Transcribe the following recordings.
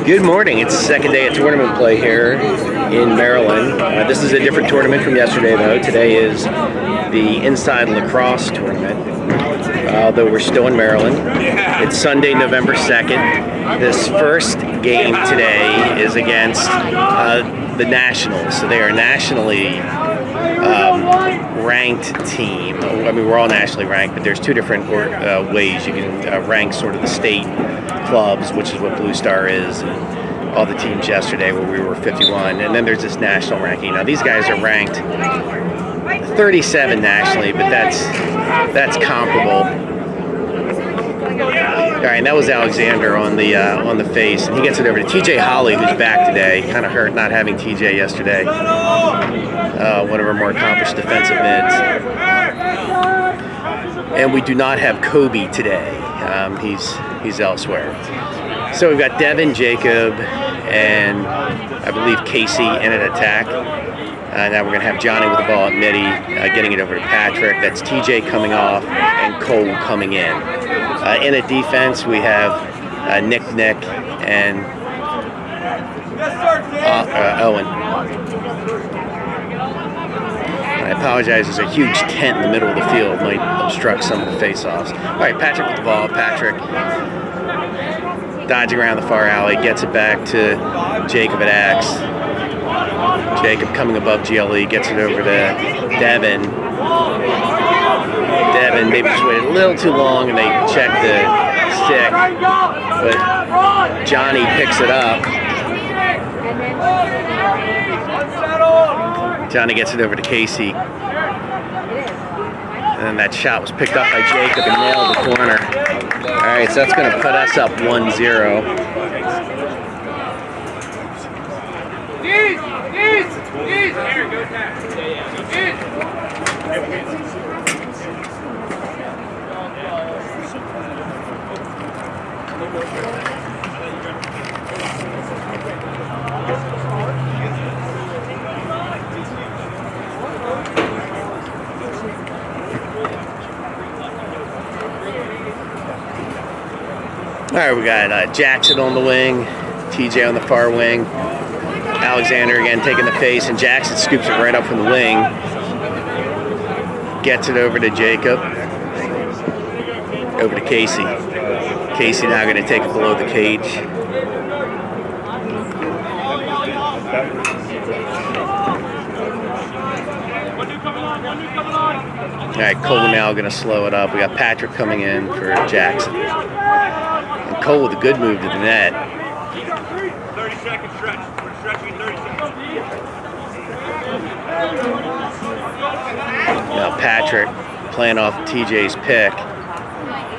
Good morning. It's the second day of tournament play here in Maryland. This is a different tournament from yesterday, though. Today is the Inside Lacrosse tournament, although we're still in Maryland. It's Sunday, November 2nd. This first game today is against the Nationals. So they are nationally ranked team. I mean, we're all nationally ranked, but there's two different ways you can rank sort of the state clubs, which is what Blue Star is, and all the teams yesterday where we were 51. And then there's this national ranking. Now, these guys are ranked 37 nationally, but that's comparable. All right, and that was Alexander on the face, and he gets it over to TJ Holly, who's back today. Kind of hurt not having TJ yesterday. One of our more accomplished defensive mids. And we do not have Kobe today. He's elsewhere. So we've got Devin, Jacob, and I believe Casey in an attack. Now we're going to have Johnny with the ball at midi, getting it over to Patrick. That's TJ coming off and Cole coming in. In a defense, we have Nick, and Owen. I apologize, there's a huge tent in the middle of the field. Might obstruct some of the face-offs. All right, Patrick with the ball. Patrick dodging around the far alley, gets it back to Jacob at Axe. Jacob coming above GLE, gets it over to Devin. Devin maybe just waited a little too long and they checked the stick, but Johnny picks it up. Johnny gets it over to Casey. And then that shot was picked up by Jacob and nailed the corner. All right, so that's going to put us up 1-0. All right, we got Jackson on the wing, TJ on the far wing, Alexander again taking the face, and Jackson scoops it right up from the wing, gets it over to Jacob, over to Casey. Casey now going to take it below the cage. All right, Cole now going to slow it up. We got Patrick coming in for Jackson. And Cole with a good move to the net. 30-second stretch. We're stretching 30 seconds. Now Patrick playing off TJ's pick.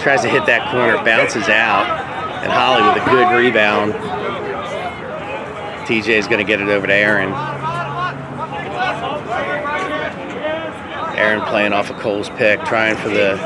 Tries to hit that corner, bounces out. And Holly with a good rebound. TJ's going to get it over to Aaron. Aaron playing off of Cole's pick, trying for the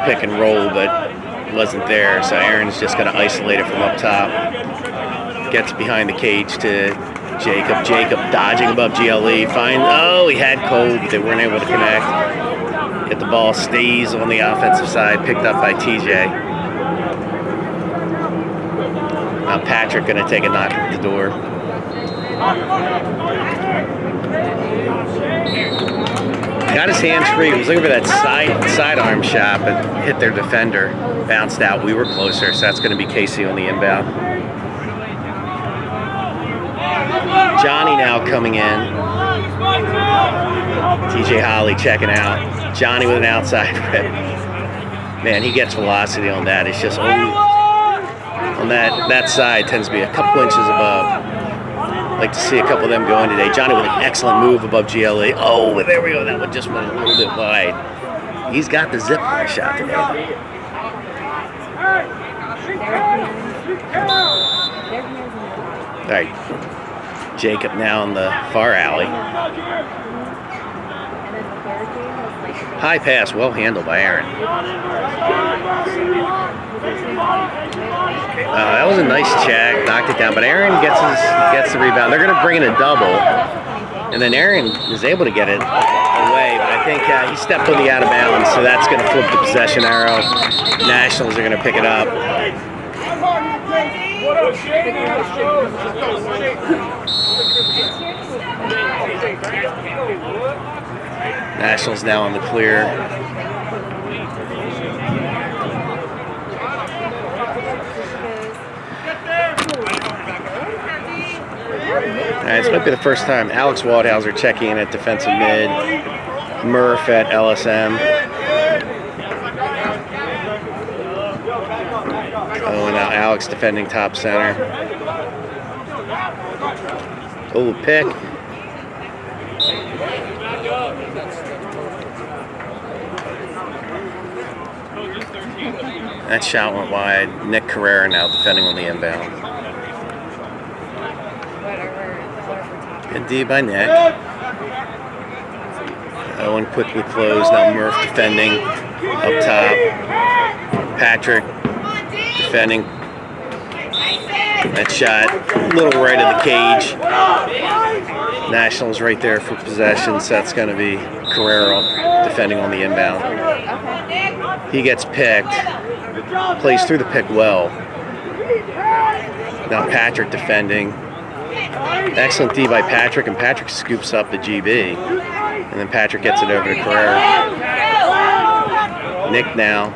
pick and roll, but it wasn't there. So Aaron's just going to isolate it from up top. Gets behind the cage to Jacob. Jacob dodging above GLE. He had Cole, but they weren't able to connect. Yet the ball stays on the offensive side, picked up by TJ. Now Patrick going to take a knock at the door. Got his hands free. He was looking for that sidearm shot, but hit their defender. Bounced out. We were closer, so that's going to be Casey on the inbound. Johnny now coming in. TJ Holly checking out. Johnny with an outside rip. Man, he gets velocity on that. It's just only on that side tends to be a couple inches above. Like to see a couple of them going today. Johnny with an excellent move above GLE. Oh, there we go. That one just went a little bit wide. He's got the zip line shot today. All right. Jacob now in the far alley. High pass, well handled by Aaron. That was a nice check, knocked it down, but Aaron gets the rebound. They're going to bring in a double, and then Aaron is able to get it away, but I think he stepped on the out of bounds, so that's going to flip the possession arrow. Nationals are going to pick it up. Nationals now on the clear. All right, this might be the first time. Alex Waldhauser checking in at defensive mid. Murph at LSM. Oh, and now Alex defending top center. Oh, pick. That shot went wide. Nick Carrera now defending on the inbound. Good D by Nick. Owen quickly closed. Now Murph defending up top. Patrick defending. That shot a little right of the cage. Nationals right there for possession. So that's going to be Carrera defending on the inbound. He gets picked. Plays through the pick well. Now Patrick defending. Excellent D by Patrick, and Patrick scoops up the GB. And then Patrick gets it over to Carrera. Nick now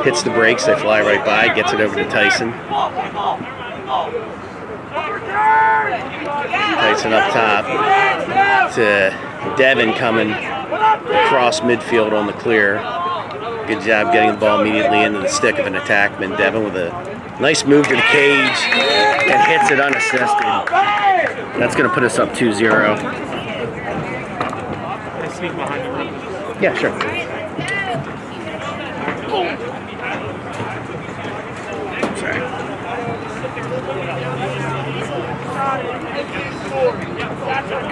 hits the brakes, they fly right by, gets it over to Tyson. Tyson up top to Devin coming across midfield on the clear. Good job getting the ball immediately into the stick of an attackman. Devin with a nice move to the cage and hits it unassisted. That's going to put us up 2-0. Yeah, sure. Sorry.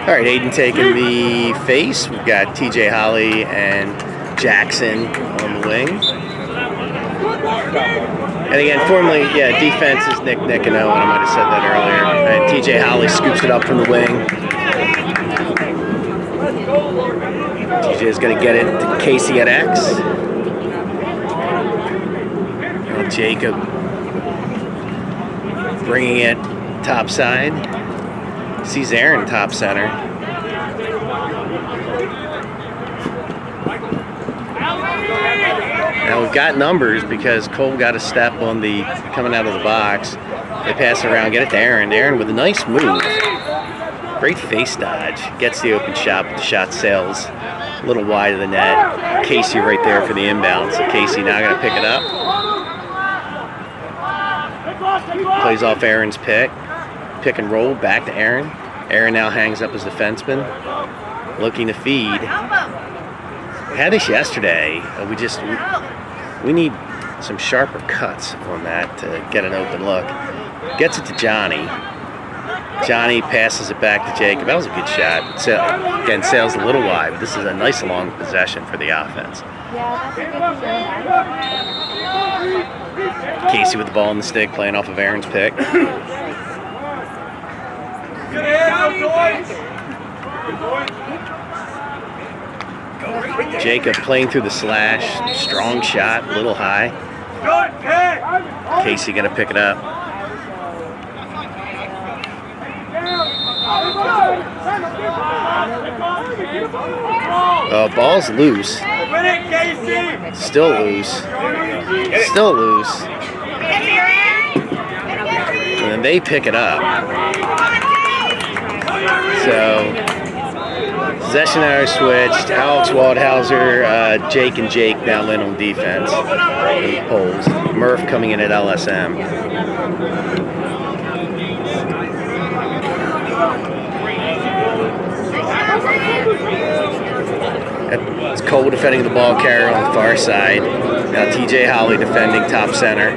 All right, Aiden taking the face. We've got TJ Holly and Jackson on the wing. And again, formally, yeah, defense is Nick, and Owen. I might have said that earlier. And TJ Holly scoops it up from the wing. TJ is going to get it to Casey at X. Now Jacob bringing it top side. Sees Aaron top center. Now we've got numbers because Cole got a step on the coming out of the box. They pass it around, get it to Aaron. Aaron with a nice move. Great face dodge. Gets the open shot, but the shot sails a little wide of the net. Casey right there for the inbound. So Casey now going to pick it up. Plays off Aaron's pick. Pick and roll back to Aaron. Aaron now hangs up his defenseman. Looking to feed. We had this yesterday. We need some sharper cuts on that to get an open look. Gets it to Johnny. Johnny passes it back to Jacob. That was a good shot. So, again, sails a little wide, but this is a nice long possession for the offense. Casey with the ball in the stick, playing off of Aaron's pick. Jacob playing through the slash. Strong shot, a little high. Casey going to pick it up. Ball's loose. Still loose. Still loose. And then they pick it up. So, possession arrow switched. Alex Waldhauser, Jake and Jake now in on defense. Poles. Murph coming in at LSM. It's Cole defending the ball carrier on the far side. Now TJ Holly defending top center.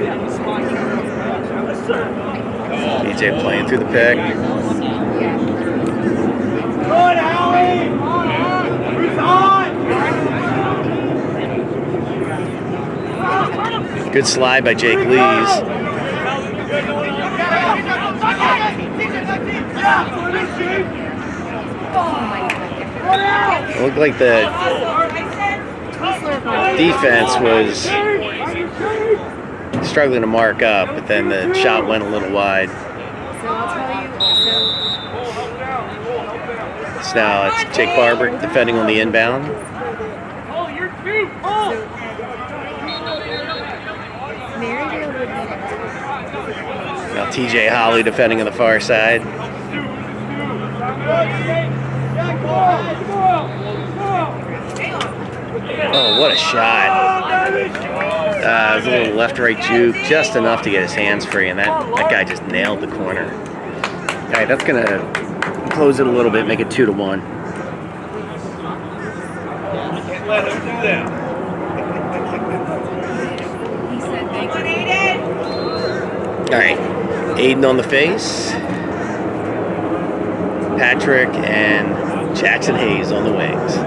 TJ playing through the pick. Good slide by Jake Lees. It looked like the struggling to mark up, but then the shot went a little wide. So I'll tell you. So now it's Jake Barber defending on the inbound. Marydale would need it. Now TJ Holly defending on the far side. Oh, what a shot. It was a little left-right juke, just enough to get his hands free, and that guy just nailed the corner. All right, that's going to close it a little bit, make it 2-1. Can't let him do that. He said thank you. All right, Aiden on the face. Patrick and Jackson Hayes on the wings.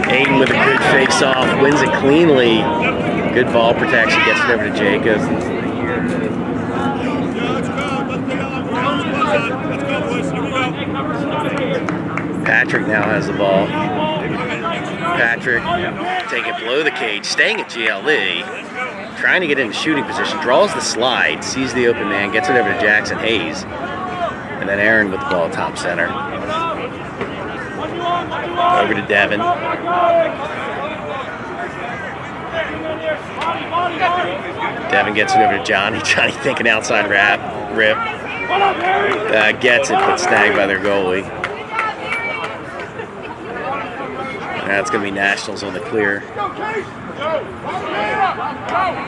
Aiden with a good face-off, wins it cleanly. Good ball protection, gets it over to Jacob. Patrick now has the ball. Patrick taking it below the cage, staying at GLE, trying to get into shooting position, draws the slide, sees the open man, gets it over to Jackson Hayes, and then Aaron with the ball top center. Over to Devin. Devin gets it over to Johnny. Johnny thinking outside rip. Gets it, but snagged by their goalie. That's going to be Nationals on the clear.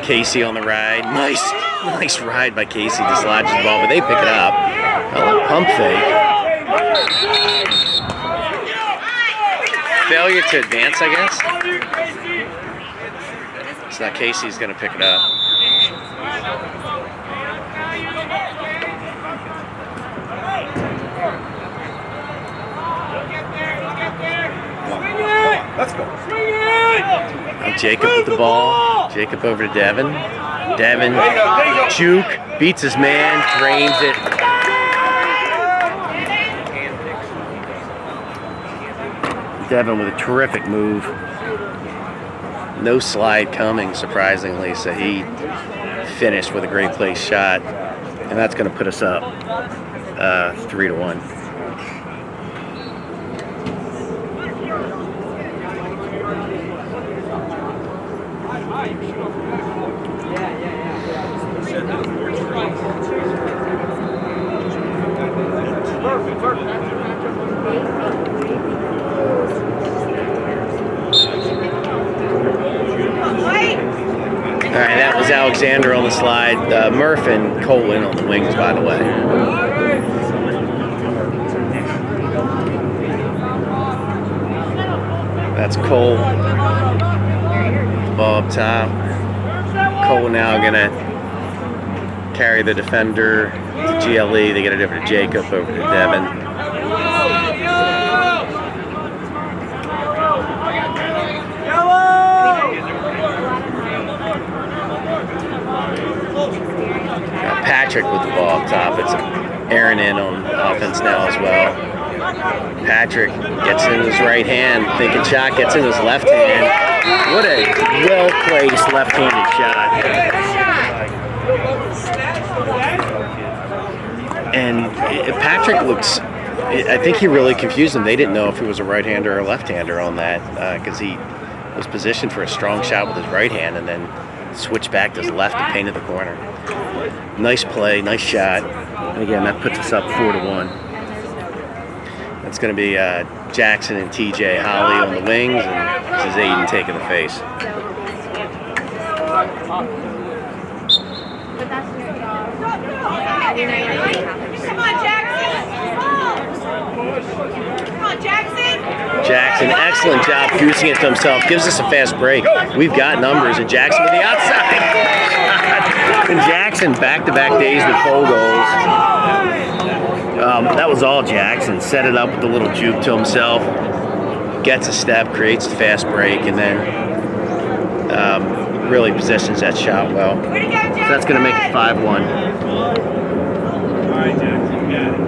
Casey on the ride. Nice ride by Casey. Dislodges the ball, but they pick it up. A little pump fake. Failure to advance, I guess. So now Casey's going to pick it up. Let's go. Now Jacob with the ball. Jacob over to Devin. Devin, juke, beats his man, drains it. Devin with a terrific move. No slide coming, surprisingly, so he finished with a great place shot. And that's going to put us up 3-1. All right, that was Alexander on the slide. Murph and Colin on the wings, by the way. That's Cole. Ball up top. Cole now gonna carry the defender to GLE. They get it over to Jacob, over to Devin. Patrick with the ball up top. It's Aaron in on offense now as well. Patrick gets in his right hand, thinking shot, gets in his left hand. What a well-placed left-handed shot. And Patrick looks, I think he really confused them. They didn't know if he was a right-hander or a left-hander on that because he was positioned for a strong shot with his right hand and then switched back to his left and painted the corner. Nice play, nice shot. And again, that puts us up 4-1. It's going to be Jackson and TJ Holly on the wings, and this is Aiden taking the face. Come on, Jackson! Come on, Jackson! Jackson, excellent job goosing it to himself. Gives us a fast break. We've got numbers, and Jackson to the outside. And Jackson back-to-back days with pole goals. That was all Jackson. Set it up with a little juke to himself. Gets a step, creates a fast break, and then really positions that shot well. So that's going to make it 5-1. All right, Jackson, you got it.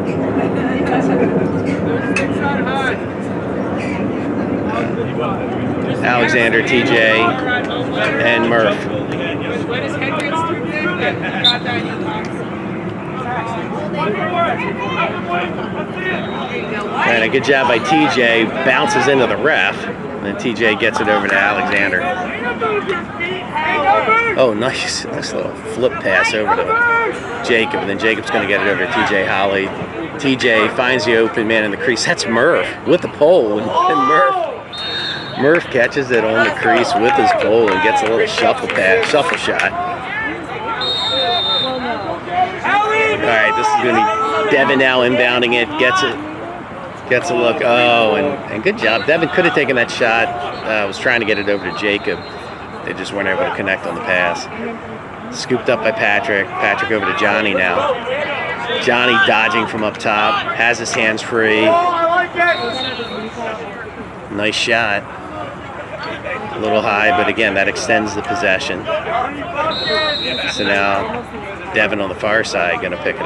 Alexander, TJ, and Murph. And a good job by TJ, bounces into the ref, and then TJ gets it over to Alexander. Oh, nice little flip pass over to Jacob, and then Jacob's going to get it over to TJ Holly. TJ finds the open man in the crease. That's Murph with the pole, and Murph catches it on the crease with his pole and gets a little shuffle shot. All right, this is going to be Devin now inbounding it, gets a look. Oh, and good job. Devin could have taken that shot. Was trying to get it over to Jacob. They just weren't able to connect on the pass. Scooped up by Patrick. Patrick over to Johnny now. Johnny dodging from up top. Has his hands free. Nice shot. A little high, but again, that extends the possession. So now Devin on the far side going to pick it up.